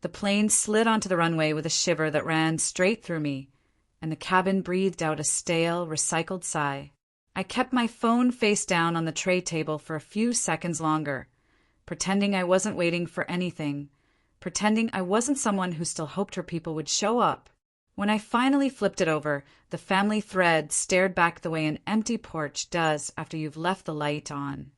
The plane slid onto the runway with a shiver that ran straight through me, and the cabin breathed out a stale, recycled sigh. I kept my phone face down on the tray table for a few seconds longer, pretending I wasn't waiting for anything, pretending I wasn't someone who still hoped her people would show up. When I finally flipped it over, the family thread stared back the way an empty porch does after you've left the light on.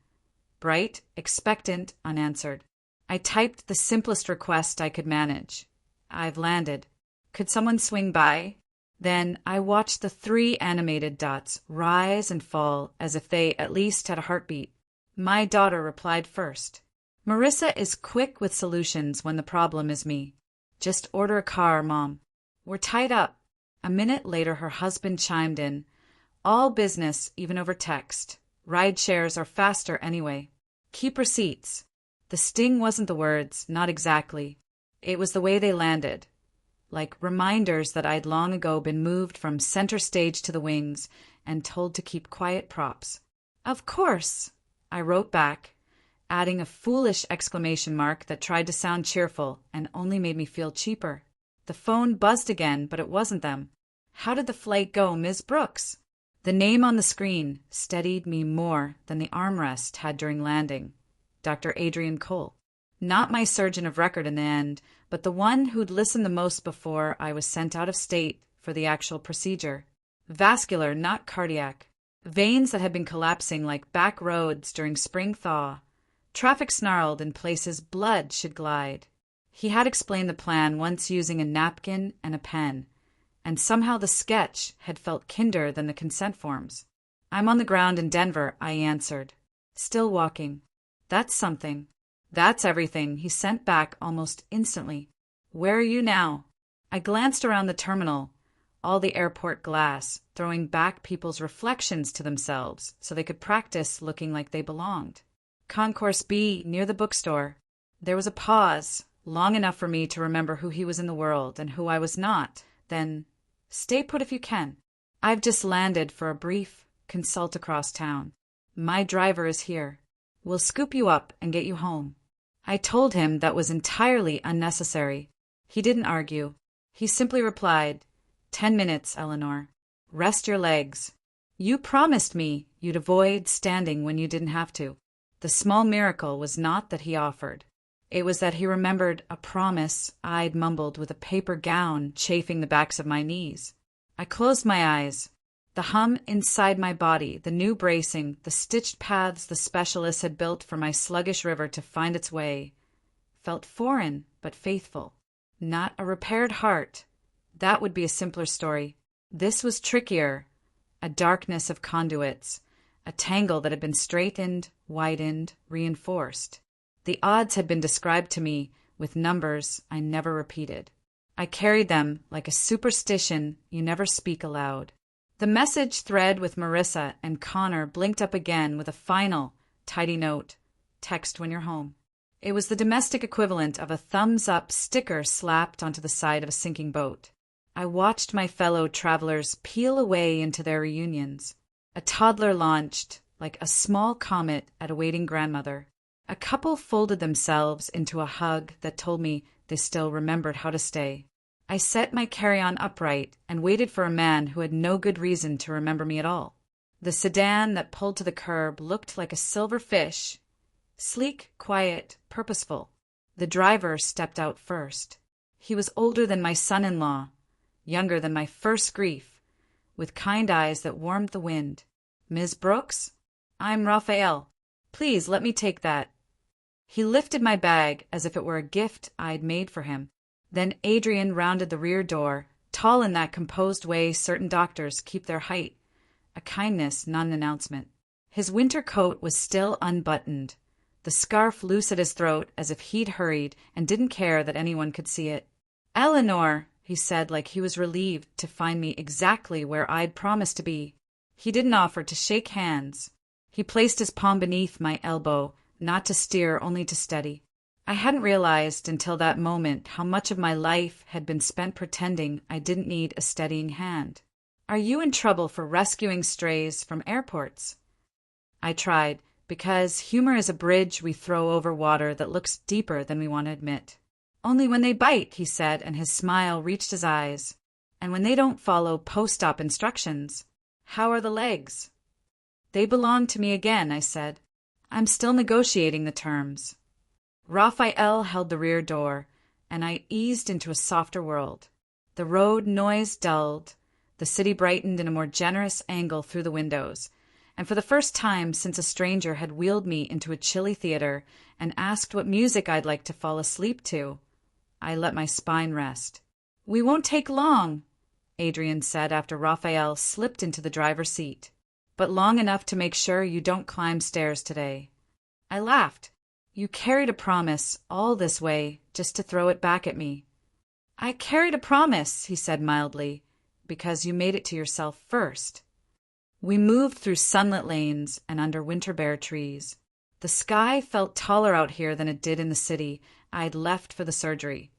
Bright, expectant, unanswered. I typed the simplest request I could manage. I've landed. Could someone swing by? Then I watched the 3 animated dots rise and fall as if they at least had a heartbeat. My daughter replied first. Marissa is quick with solutions when the problem is me. Just order a car, Mom. We're tied up. A minute later, her husband chimed in. All business, even over text. Ride shares are faster anyway. Keep receipts. The sting wasn't the words, not exactly. It was the way they landed. Like reminders that I'd long ago been moved from center stage to the wings and told to keep quiet props. Of course, I wrote back, adding a foolish exclamation mark that tried to sound cheerful and only made me feel cheaper. The phone buzzed again, but it wasn't them. How did the flight go, Ms. Brooks? The name on the screen steadied me more than the armrest had during landing. Dr. Adrian Cole. Not my surgeon of record in the end, but the one who'd listened the most before I was sent out of state for the actual procedure. Vascular, not cardiac. Veins that had been collapsing like back roads during spring thaw. Traffic snarled in places blood should glide. He had explained the plan once using a napkin and a pen, and somehow the sketch had felt kinder than the consent forms. I'm on the ground in Denver, I answered. Still walking. That's something. That's everything, he sent back almost instantly. Where are you now? I glanced around the terminal, all the airport glass, throwing back people's reflections to themselves so they could practice looking like they belonged. Concourse B, near the bookstore. There was a pause, long enough for me to remember who he was in the world and who I was not. Then, stay put if you can. I've just landed for a brief consult across town. My driver is here. We'll scoop you up and get you home. I told him that was entirely unnecessary. He didn't argue. He simply replied, 10 minutes, Eleanor. Rest your legs. You promised me you'd avoid standing when you didn't have to. The small miracle was not that he offered. It was that he remembered a promise I'd mumbled with a paper gown chafing the backs of my knees. I closed my eyes. The hum inside my body, the new bracing, the stitched paths the specialists had built for my sluggish river to find its way, felt foreign but faithful. Not a repaired heart. That would be a simpler story. This was trickier. A darkness of conduits, a tangle that had been straightened, widened, reinforced. The odds had been described to me with numbers I never repeated. I carried them like a superstition you never speak aloud. The message thread with Marissa and Connor blinked up again with a final, tidy note. Text when you're home. It was the domestic equivalent of a thumbs-up sticker slapped onto the side of a sinking boat. I watched my fellow travelers peel away into their reunions. A toddler launched, like a small comet at a waiting grandmother. A couple folded themselves into a hug that told me they still remembered how to stay. I set my carry-on upright and waited for a man who had no good reason to remember me at all. The sedan that pulled to the curb looked like a silver fish, sleek, quiet, purposeful. The driver stepped out first. He was older than my son-in-law, younger than my first grief, with kind eyes that warmed the wind. Ms. Brooks? I'm Raphael. Please let me take that. He lifted my bag as if it were a gift I'd made for him. Then Adrian rounded the rear door, tall in that composed way certain doctors keep their height, a kindness, not an announcement. His winter coat was still unbuttoned, the scarf loose at his throat as if he'd hurried and didn't care that anyone could see it. Eleanor, he said like he was relieved to find me exactly where I'd promised to be. He didn't offer to shake hands. He placed his palm beneath my elbow, not to steer, only to steady. I hadn't realized until that moment how much of my life had been spent pretending I didn't need a steadying hand. Are you in trouble for rescuing strays from airports? I tried, because humor is a bridge we throw over water that looks deeper than we want to admit. Only when they bite, he said, and his smile reached his eyes. And when they don't follow post-op instructions. How are the legs? They belong to me again, I said. I'm still negotiating the terms. Raphael held the rear door, and I eased into a softer world. The road noise dulled, the city brightened in a more generous angle through the windows, and for the first time since a stranger had wheeled me into a chilly theater and asked what music I'd like to fall asleep to, I let my spine rest. "We won't take long," Adrian said after Raphael slipped into the driver's seat. "But long enough to make sure you don't climb stairs today." I laughed. "You carried a promise all this way just to throw it back at me." "I carried a promise," he said mildly, "because you made it to yourself first." We moved through sunlit lanes and under winter bare trees. The sky felt taller out here than it did in the city I'd left for the surgery.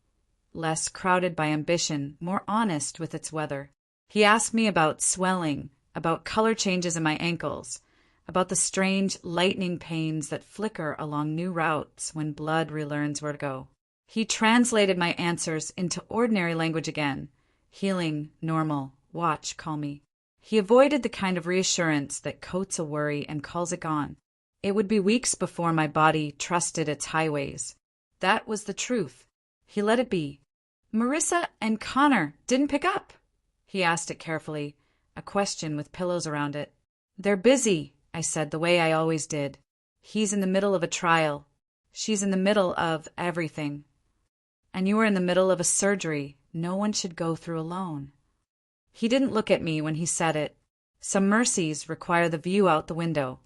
Less crowded by ambition, more honest with its weather. He asked me about swelling, about color changes in my ankles, about the strange lightning pains that flicker along new routes when blood relearns where to go. He translated my answers into ordinary language again. Healing, normal, watch, call me. He avoided the kind of reassurance that coats a worry and calls it gone. It would be weeks before my body trusted its highways. That was the truth. He let it be. "Marissa and Connor didn't pick up?" He asked it carefully, a question with pillows around it. "They're busy," I said the way I always did. "He's in the middle of a trial. She's in the middle of everything. And you are in the middle of a surgery no one should go through alone." He didn't look at me when he said it. Some mercies require the view out the window.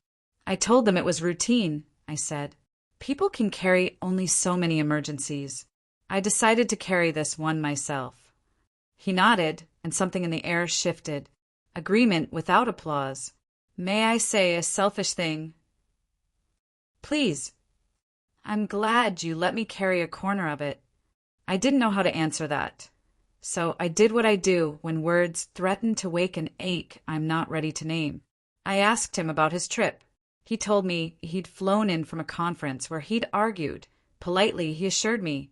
I told them it was routine, I said. People can carry only so many emergencies. I decided to carry this one myself. He nodded, and something in the air shifted. Agreement without applause. "May I say a selfish thing?" "Please." "I'm glad you let me carry a corner of it." I didn't know how to answer that. So I did what I do when words threaten to wake an ache I'm not ready to name. I asked him about his trip. He told me he'd flown in from a conference where he'd argued, politely he assured me,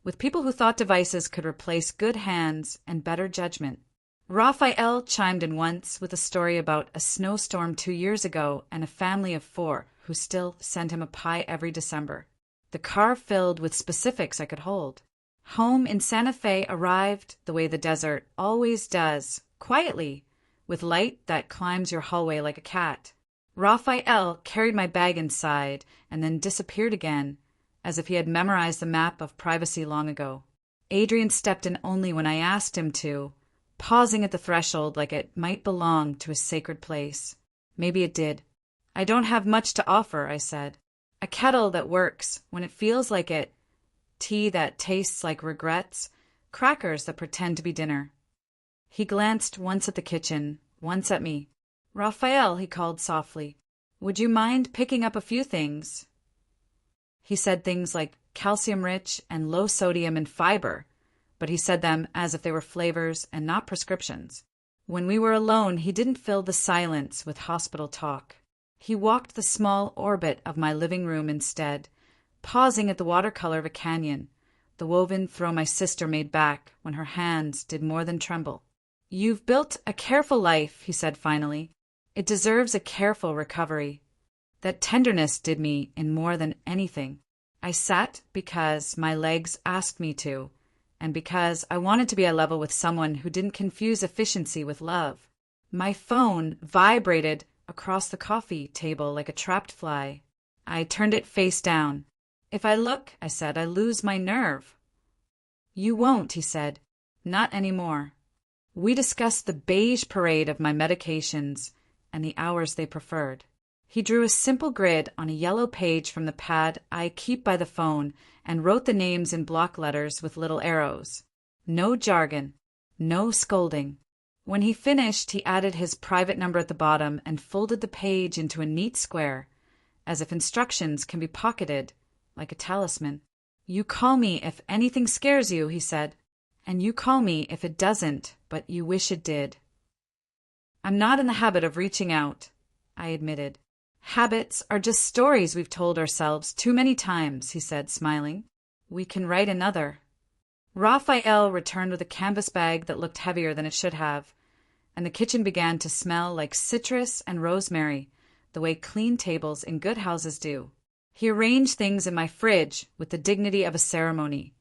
with people who thought devices could replace good hands and better judgment. Raphael chimed in once with a story about a snowstorm 2 years ago and a family of 4 who still send him a pie every December. The car filled with specifics I could hold. Home in Santa Fe arrived the way the desert always does, quietly, with light that climbs your hallway like a cat. Raphael carried my bag inside and then disappeared again, as if he had memorized the map of privacy long ago. Adrian stepped in only when I asked him to, pausing at the threshold like it might belong to a sacred place. Maybe it did. "I don't have much to offer," I said. "A kettle that works when it feels like it, tea that tastes like regrets, crackers that pretend to be dinner." He glanced once at the kitchen, once at me. "Raphael," he called softly, "would you mind picking up a few things?" He said things like calcium-rich and low sodium and fiber, but he said them as if they were flavors and not prescriptions. When we were alone, he didn't fill the silence with hospital talk. He walked the small orbit of my living room instead, pausing at the watercolor of a canyon, the woven throw my sister made back when her hands did more than tremble. "You've built a careful life," he said finally. "It deserves a careful recovery." That tenderness did me in more than anything. I sat because my legs asked me to, and because I wanted to be at level with someone who didn't confuse efficiency with love. My phone vibrated across the coffee table like a trapped fly. I turned it face down. "If I look," I said, "I lose my nerve." "You won't," he said. "Not anymore." We discussed the beige parade of my medications and the hours they preferred. He drew a simple grid on a yellow page from the pad I keep by the phone and wrote the names in block letters with little arrows. No jargon, no scolding. When he finished, he added his private number at the bottom and folded the page into a neat square, as if instructions can be pocketed, like a talisman. "You call me if anything scares you," he said, "and you call me if it doesn't, but you wish it did." "I'm not in the habit of reaching out," I admitted. "Habits are just stories we've told ourselves too many times," he said, smiling. "We can write another." Raphael returned with a canvas bag that looked heavier than it should have, and the kitchen began to smell like citrus and rosemary, the way clean tables in good houses do. He arranged things in my fridge with the dignity of a ceremony,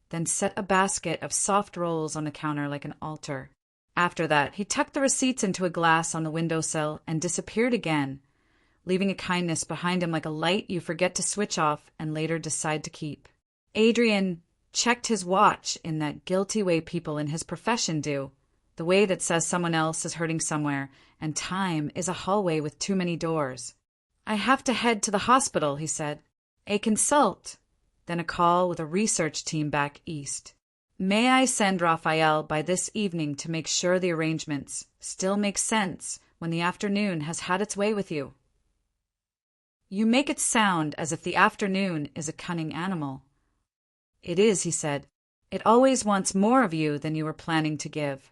then set a basket of soft rolls on the counter like an altar. After that, he tucked the receipts into a glass on the windowsill and disappeared again, leaving a kindness behind him like a light you forget to switch off and later decide to keep. Adrian checked his watch in that guilty way people in his profession do, the way that says someone else is hurting somewhere, and time is a hallway with too many doors. "I have to head to the hospital," he said. "A consult," then a call with a research team back east. "May I send Raphael by this evening to make sure the arrangements still make sense when the afternoon has had its way with you?" "You make it sound as if the afternoon is a cunning animal." "It is," he said. "It always wants more of you than you were planning to give."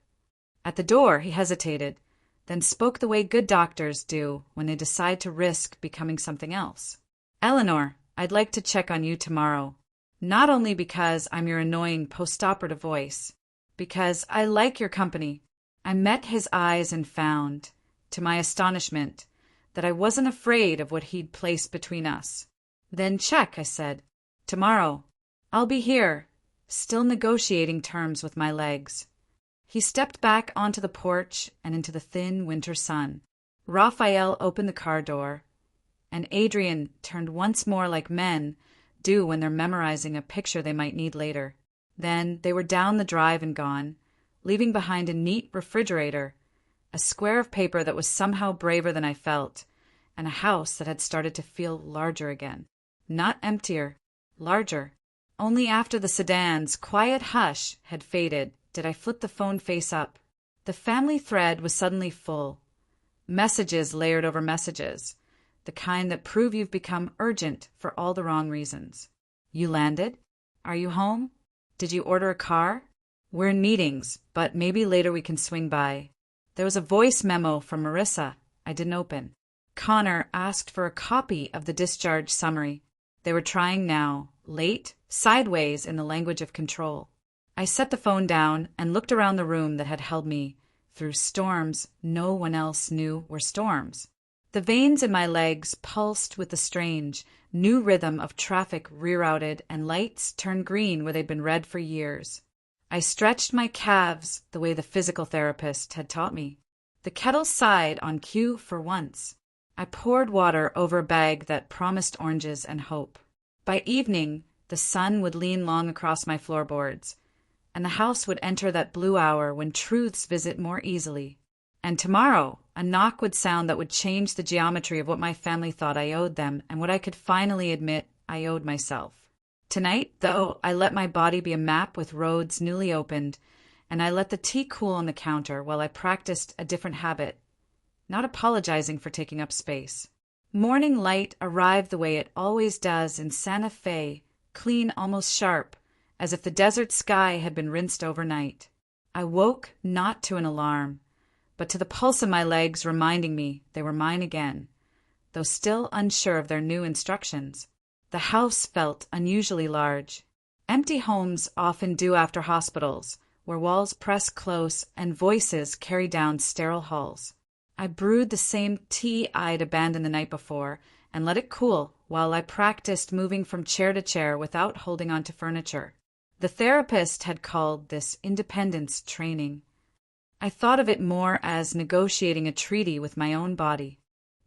At the door, he hesitated, then spoke the way good doctors do when they decide to risk becoming something else. "Eleanor, I'd like to check on you tomorrow. Not only because I'm your annoying post-operative voice, because I like your company." I met his eyes and found, to my astonishment, that I wasn't afraid of what he'd placed between us. "Then check," I said. "Tomorrow. I'll be here, still negotiating terms with my legs." He stepped back onto the porch and into the thin winter sun. Raphael opened the car door, and Adrian turned once more like men do when they're memorizing a picture they might need later. Then they were down the drive and gone, leaving behind a neat refrigerator, a square of paper that was somehow braver than I felt, and a house that had started to feel larger again. Not emptier, larger. Only after the sedan's quiet hush had faded did I flip the phone face up. The family thread was suddenly full. Messages layered over messages, the kind that prove you've become urgent for all the wrong reasons. "You landed? Are you home? Did you order a car? We're in meetings, but maybe later we can swing by." There was a voice memo from Marissa I didn't open. Connor asked for a copy of the discharge summary. They were trying now, late, sideways in the language of control. I set the phone down and looked around the room that had held me through storms no one else knew were storms. The veins in my legs pulsed with the strange, new rhythm of traffic rerouted and lights turned green where they'd been red for years. I stretched my calves the way the physical therapist had taught me. The kettle sighed on cue for once. I poured water over a bag that promised oranges and hope. By evening, the sun would lean long across my floorboards, and the house would enter that blue hour when truths visit more easily. And tomorrow, a knock would sound that would change the geometry of what my family thought I owed them and what I could finally admit I owed myself. Tonight, though, I let my body be a map with roads newly opened, and I let the tea cool on the counter while I practiced a different habit, not apologizing for taking up space. Morning light arrived the way it always does in Santa Fe, clean, almost sharp, as if the desert sky had been rinsed overnight. I woke not to an alarm, but to the pulse in my legs reminding me they were mine again, though still unsure of their new instructions. The house felt unusually large. Empty homes often do after hospitals, where walls press close and voices carry down sterile halls. I brewed the same tea I'd abandoned the night before and let it cool while I practiced moving from chair to chair without holding onto furniture. The therapist had called this independence training. I thought of it more as negotiating a treaty with my own body.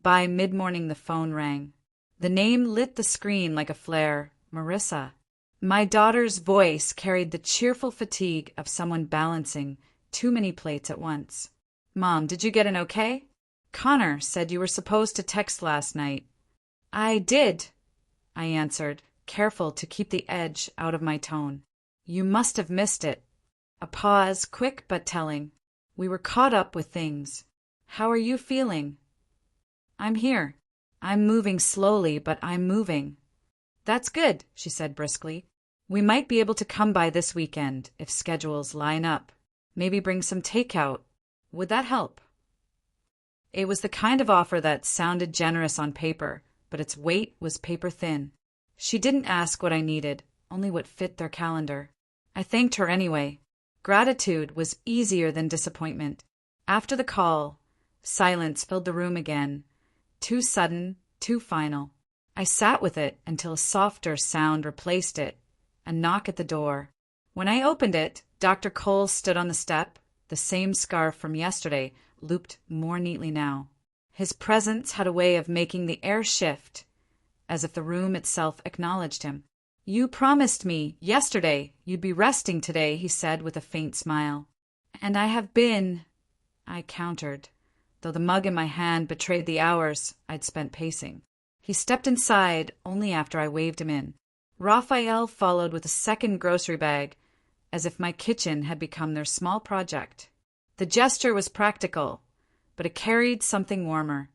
By mid-morning the phone rang. The name lit the screen like a flare. Marissa. My daughter's voice carried the cheerful fatigue of someone balancing too many plates at once. "Mom, did you get an okay? Connor said you were supposed to text last night." "I did," I answered, careful to keep the edge out of my tone. "You must have missed it." A pause, quick but telling. We were caught up with things. "How are you feeling?" "I'm here. I'm moving slowly, but I'm moving." "That's good," she said briskly. "We might be able to come by this weekend, if schedules line up. Maybe bring some takeout. Would that help?" It was the kind of offer that sounded generous on paper, but its weight was paper thin. She didn't ask what I needed, only what fit their calendar. I thanked her anyway. Gratitude was easier than disappointment. After the call, silence filled the room again. Too sudden, too final. I sat with it until a softer sound replaced it. A knock at the door. When I opened it, Dr. Cole stood on the step, the same scarf from yesterday, looped more neatly now. His presence had a way of making the air shift, as if the room itself acknowledged him. "You promised me yesterday you'd be resting today," he said with a faint smile. "And I have been," I countered, though the mug in my hand betrayed the hours I'd spent pacing. He stepped inside only after I waved him in. Raphael followed with a second grocery bag, as if my kitchen had become their small project. The gesture was practical, but it carried something warmer,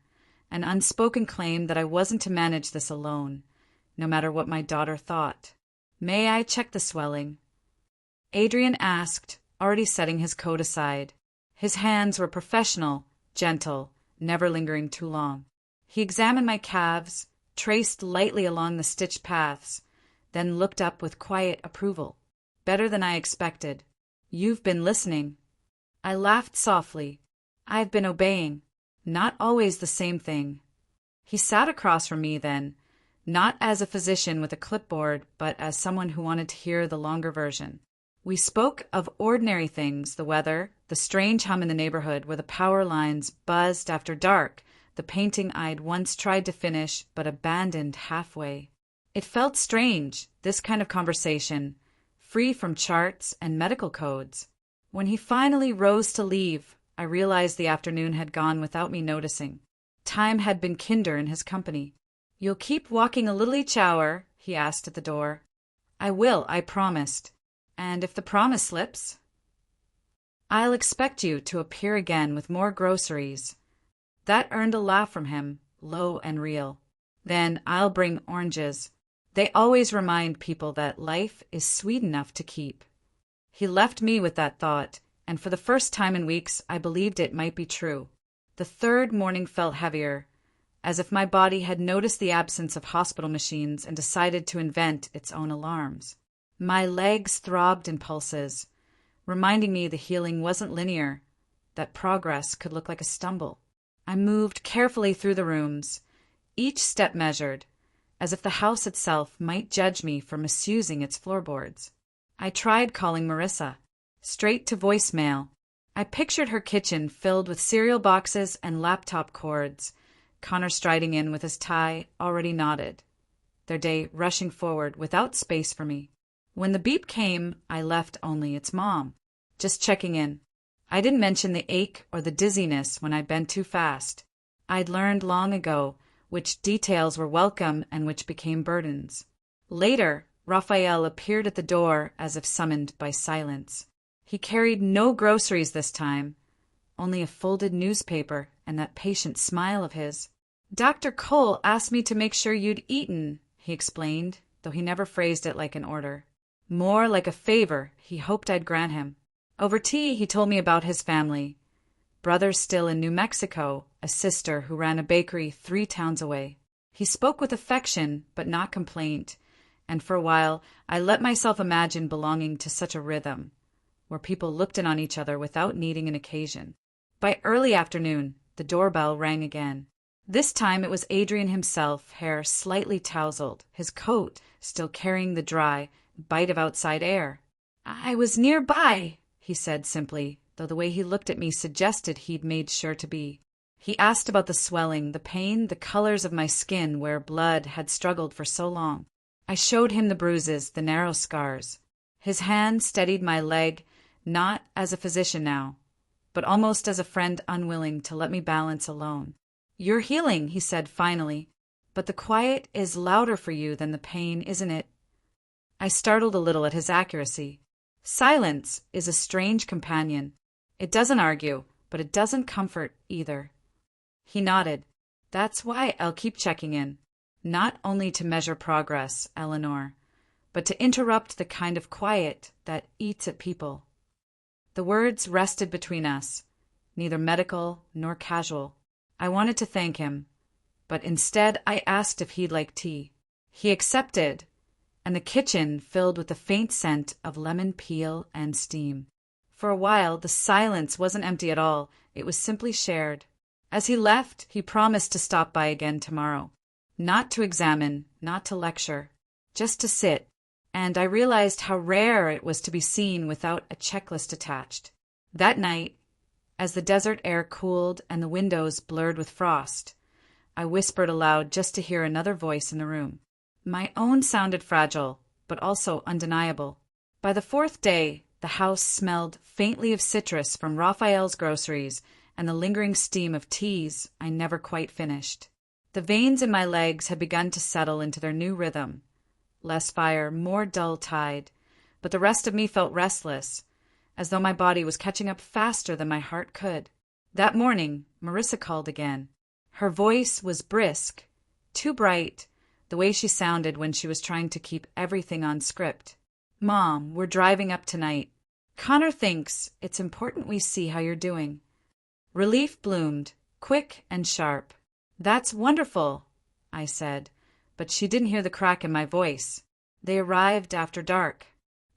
an unspoken claim that I wasn't to manage this alone, no matter what my daughter thought. "May I check the swelling?" Adrian asked, already setting his coat aside. His hands were professional, gentle, never lingering too long. He examined my calves, traced lightly along the stitched paths, then looked up with quiet approval. "Better than I expected. You've been listening." I laughed softly. "I've been obeying. Not always the same thing." He sat across from me then, not as a physician with a clipboard, but as someone who wanted to hear the longer version. We spoke of ordinary things, the weather, the strange hum in the neighborhood where the power lines buzzed after dark, the painting I'd once tried to finish but abandoned halfway. It felt strange, this kind of conversation, free from charts and medical codes. When he finally rose to leave, I realized the afternoon had gone without me noticing. Time had been kinder in his company. "You'll keep walking a little each hour?" he asked at the door. "I will, I promised. And if the promise slips?" "I'll expect you to appear again with more groceries." That earned a laugh from him, low and real. "Then I'll bring oranges. They always remind people that life is sweet enough to keep." He left me with that thought, and for the first time in weeks I believed it might be true. The third morning felt heavier, as if my body had noticed the absence of hospital machines and decided to invent its own alarms. My legs throbbed in pulses, reminding me the healing wasn't linear, that progress could look like a stumble. I moved carefully through the rooms, each step measured, as if the house itself might judge me for misusing its floorboards. I tried calling Marissa, straight to voicemail. I pictured her kitchen filled with cereal boxes and laptop cords, Connor striding in with his tie already knotted, their day rushing forward without space for me. When the beep came, I left only its mom, just checking in. I didn't mention the ache or the dizziness when I'd been too fast. I'd learned long ago which details were welcome and which became burdens. Later, Raphael appeared at the door as if summoned by silence. He carried no groceries this time, only a folded newspaper and that patient smile of his. "Dr. Cole asked me to make sure you'd eaten," he explained, though he never phrased it like an order. More like a favor he hoped I'd grant him. Over tea, he told me about his family. Brother still in New Mexico, a sister who ran a bakery 3 towns away. He spoke with affection, but not complaint, and for a while I let myself imagine belonging to such a rhythm, where people looked in on each other without needing an occasion. By early afternoon, the doorbell rang again. This time it was Adrian himself, hair slightly tousled, his coat still carrying the dry bite of outside air. "I was nearby," he said simply, though the way he looked at me suggested he'd made sure to be. He asked about the swelling, the pain, the colors of my skin where blood had struggled for so long. I showed him the bruises, the narrow scars. His hand steadied my leg, not as a physician now, but almost as a friend unwilling to let me balance alone. "You're healing," he said finally, "but the quiet is louder for you than the pain, isn't it?" I startled a little at his accuracy. Silence is a strange companion. It doesn't argue, but it doesn't comfort either. He nodded. "That's why I'll keep checking in. Not only to measure progress, Eleanor, but to interrupt the kind of quiet that eats at people." The words rested between us, neither medical nor casual. I wanted to thank him, but instead I asked if he'd like tea. He accepted, and the kitchen filled with the faint scent of lemon peel and steam. For a while, the silence wasn't empty at all, it was simply shared. As he left, he promised to stop by again tomorrow. Not to examine, not to lecture, just to sit, and I realized how rare it was to be seen without a checklist attached. That night, as the desert air cooled and the windows blurred with frost, I whispered aloud just to hear another voice in the room. My own sounded fragile, but also undeniable. By the fourth day, the house smelled faintly of citrus from Raphael's groceries and the lingering steam of teas I never quite finished. The veins in my legs had begun to settle into their new rhythm. Less fire, more dull tide, but the rest of me felt restless, as though my body was catching up faster than my heart could. That morning, Marissa called again. Her voice was brisk, too bright, the way she sounded when she was trying to keep everything on script. "Mom, we're driving up tonight. Connor thinks it's important we see how you're doing." Relief bloomed, quick and sharp. "That's wonderful," I said, but she didn't hear the crack in my voice. They arrived after dark.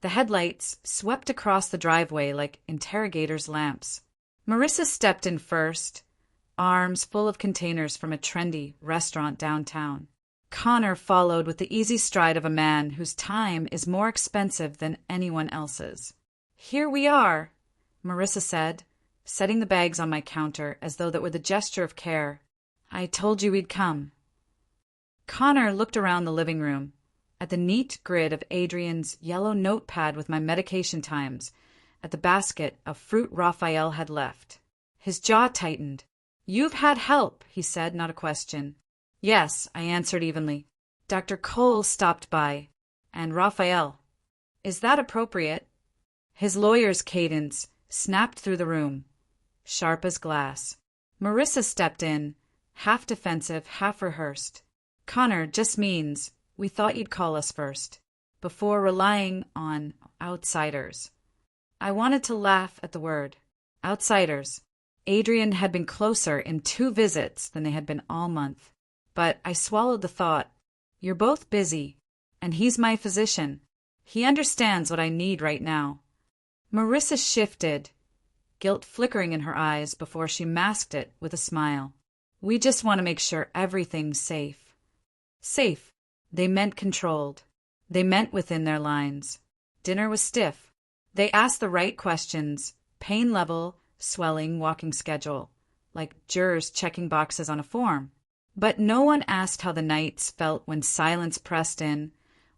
The headlights swept across the driveway like interrogators' lamps. Marissa stepped in first, arms full of containers from a trendy restaurant downtown. Connor followed with the easy stride of a man whose time is more expensive than anyone else's. "Here we are," Marissa said, setting the bags on my counter as though that were the gesture of care. "I told you we'd come." Connor looked around the living room, at the neat grid of Adrian's yellow notepad with my medication times, at the basket of fruit Raphael had left. His jaw tightened. "You've had help," he said, not a question. "Yes," I answered evenly. "Dr. Cole stopped by. And Raphael." "Is that appropriate?" His lawyer's cadence snapped through the room, sharp as glass. Marissa stepped in, half defensive, half rehearsed. "Connor just means we thought you'd call us first, before relying on outsiders." I wanted to laugh at the word. Outsiders. Adrian had been closer in 2 visits than they had been all month. But I swallowed the thought. You're both busy, and he's my physician. He understands what I need right now. Marissa shifted, guilt flickering in her eyes before she masked it with a smile. "We just want to make sure everything's safe." Safe. They meant controlled. They meant within their lines. Dinner was stiff. They asked the right questions, pain level, swelling, walking schedule, like jurors checking boxes on a form. But no one asked how the nights felt when silence pressed in,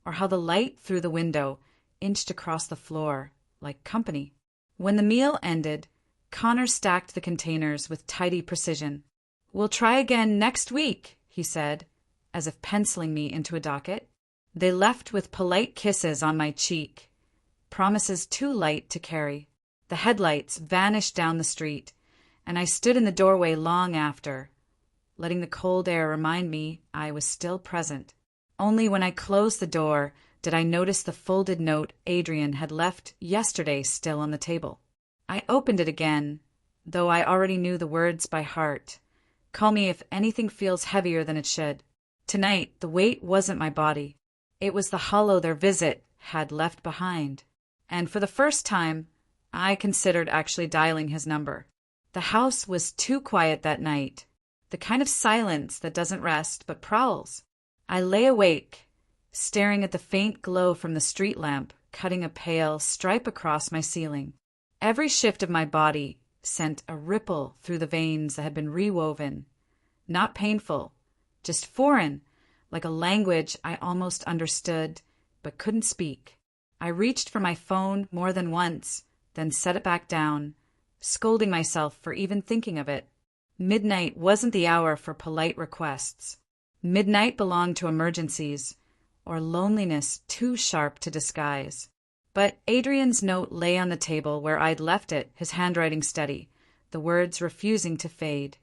or how the light through the window inched across the floor, like company. When the meal ended, Connor stacked the containers with tidy precision. "We'll try again next week," he said, as if penciling me into a docket. They left with polite kisses on my cheek, promises too light to carry. The headlights vanished down the street, and I stood in the doorway long after, letting the cold air remind me I was still present. Only when I closed the door did I notice the folded note Adrian had left yesterday still on the table. I opened it again, though I already knew the words by heart. "Call me if anything feels heavier than it should." Tonight, the weight wasn't my body. It was the hollow their visit had left behind. And for the first time, I considered actually dialing his number. The house was too quiet that night, the kind of silence that doesn't rest but prowls. I lay awake, staring at the faint glow from the street lamp cutting a pale stripe across my ceiling. Every shift of my body sent a ripple through the veins that had been rewoven. Not painful, just foreign, like a language I almost understood but couldn't speak. I reached for my phone more than once, then set it back down, scolding myself for even thinking of it. Midnight wasn't the hour for polite requests. Midnight belonged to emergencies, or loneliness too sharp to disguise. But Adrian's note lay on the table where I'd left it, his handwriting steady, the words refusing to fade.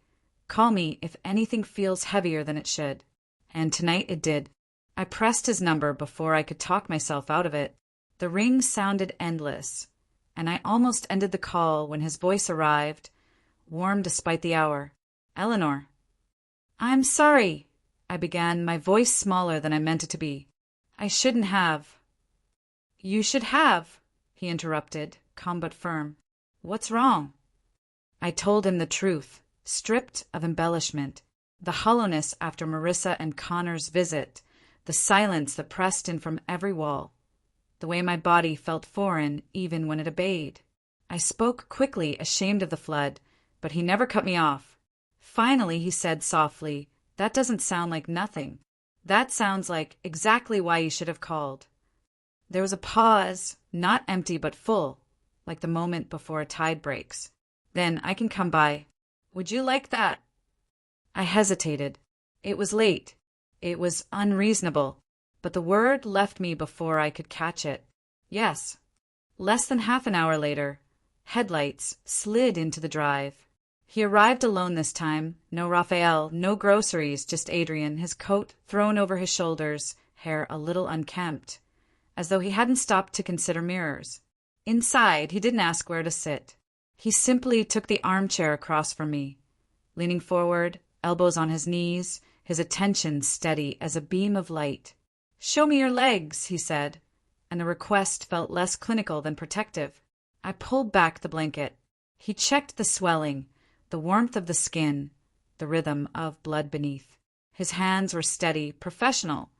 "Call me if anything feels heavier than it should." And tonight it did. I pressed his number before I could talk myself out of it. The ring sounded endless, and I almost ended the call when his voice arrived, warm despite the hour. "Eleanor." "I'm sorry," I began, my voice smaller than I meant it to be. I shouldn't have. You should have, he interrupted, calm but firm. What's wrong? I told him the truth, stripped of embellishment. The hollowness after Marissa and Connor's visit, the silence that pressed in from every wall, the way my body felt foreign even when it obeyed. I spoke quickly, ashamed of the flood, but he never cut me off. Finally, he said softly, "That doesn't sound like nothing. That sounds like exactly why you should have called." There was a pause, not empty but full, like the moment before a tide breaks. "Then I can come by. Would you like that?" I hesitated. It was late. It was unreasonable, but the word left me before I could catch it. Yes. Less than half an hour later, headlights slid into the drive. He arrived alone this time. No Raphael, no groceries, just Adrian, his coat thrown over his shoulders, hair a little unkempt, as though he hadn't stopped to consider mirrors. Inside, he didn't ask where to sit. He simply took the armchair across from me, leaning forward, elbows on his knees, his attention steady as a beam of light. "Show me your legs," he said, and the request felt less clinical than protective. I pulled back the blanket. He checked the swelling, the warmth of the skin, the rhythm of blood beneath. His hands were steady, professional,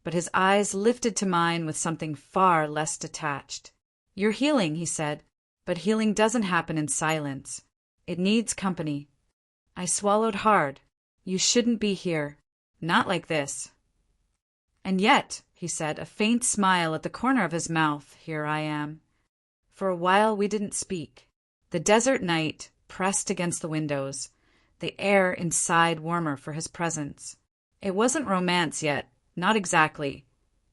but his eyes lifted to mine with something far less detached. "You're healing," he said, "but healing doesn't happen in silence. It needs company." I swallowed hard. "You shouldn't be here. Not like this." "And yet," he said, a faint smile at the corner of his mouth, "here I am." For a while we didn't speak. The desert night pressed against the windows, the air inside warmer for his presence. It wasn't romance yet, not exactly,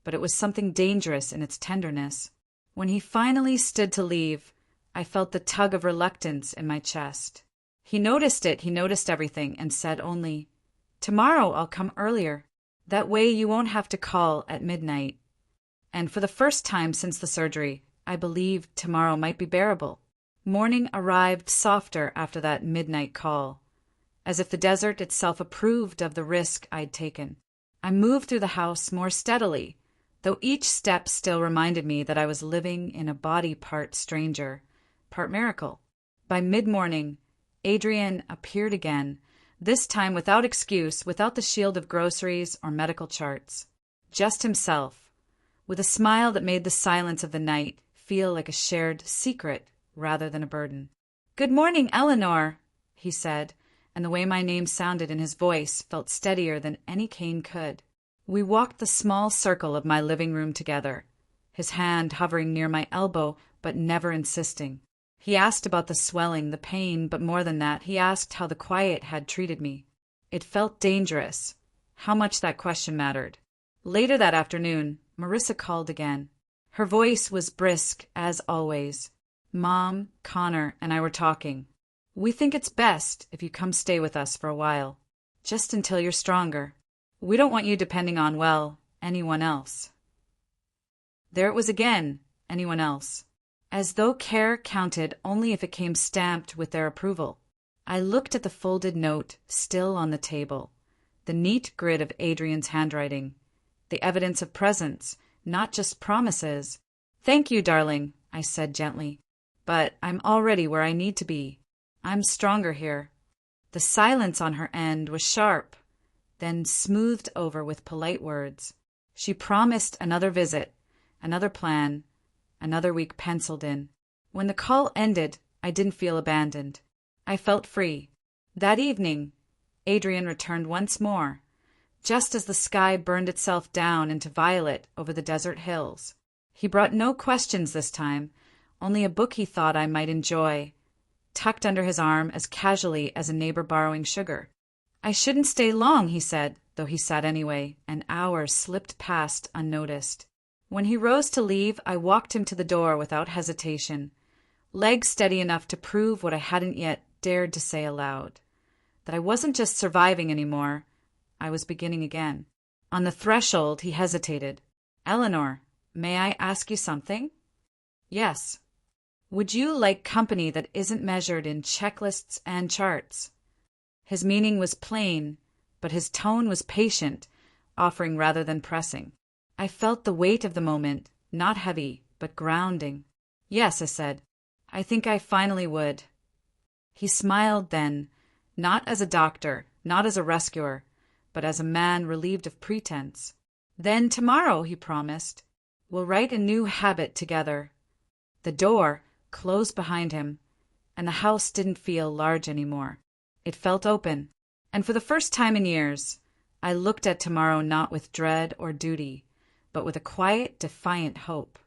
but it was something dangerous in its tenderness. When he finally stood to leave, I felt the tug of reluctance in my chest. He noticed it, he noticed everything, and said only, "Tomorrow I'll come earlier. That way you won't have to call at midnight." And for the first time since the surgery, I believed tomorrow might be bearable. Morning arrived softer after that midnight call, as if the desert itself approved of the risk I'd taken. I moved through the house more steadily, though each step still reminded me that I was living in a body part stranger, part miracle. By mid-morning, Adrian appeared again, this time without excuse, without the shield of groceries or medical charts. Just himself, with a smile that made the silence of the night feel like a shared secret rather than a burden. "Good morning, Eleanor," he said, and the way my name sounded in his voice felt steadier than any cane could. We walked the small circle of my living room together, his hand hovering near my elbow but never insisting. He asked about the swelling, the pain, but more than that, he asked how the quiet had treated me. It felt dangerous. How much that question mattered. Later that afternoon, Marissa called again. Her voice was brisk, as always. "Mom, Connor, and I were talking. We think it's best if you come stay with us for a while, just until you're stronger. We don't want you depending on, well, anyone else." There it was again, anyone else. As though care counted only if it came stamped with their approval. I looked at the folded note still on the table, the neat grid of Adrian's handwriting, the evidence of presence, not just promises. "Thank you, darling," I said gently, "but I'm already where I need to be. I'm stronger here." The silence on her end was sharp, then smoothed over with polite words. She promised another visit, another plan, another week penciled in. When the call ended, I didn't feel abandoned. I felt free. That evening, Adrian returned once more, just as the sky burned itself down into violet over the desert hills. He brought no questions this time, only a book he thought I might enjoy, tucked under his arm as casually as a neighbor borrowing sugar. "I shouldn't stay long," he said, though he sat anyway, and hours slipped past unnoticed. When he rose to leave, I walked him to the door without hesitation, legs steady enough to prove what I hadn't yet dared to say aloud, that I wasn't just surviving anymore, I was beginning again. On the threshold, he hesitated. "Eleanor, may I ask you something?" "Yes." "Would you like company that isn't measured in checklists and charts?" His meaning was plain, but his tone was patient, offering rather than pressing. I felt the weight of the moment, not heavy, but grounding. "Yes," I said. "I think I finally would." He smiled then, not as a doctor, not as a rescuer, but as a man relieved of pretense. "Then tomorrow," he promised, "we'll write a new habit together." The door closed behind him, and the house didn't feel large anymore. It felt open, and for the first time in years, I looked at tomorrow not with dread or duty, but with a quiet, defiant hope.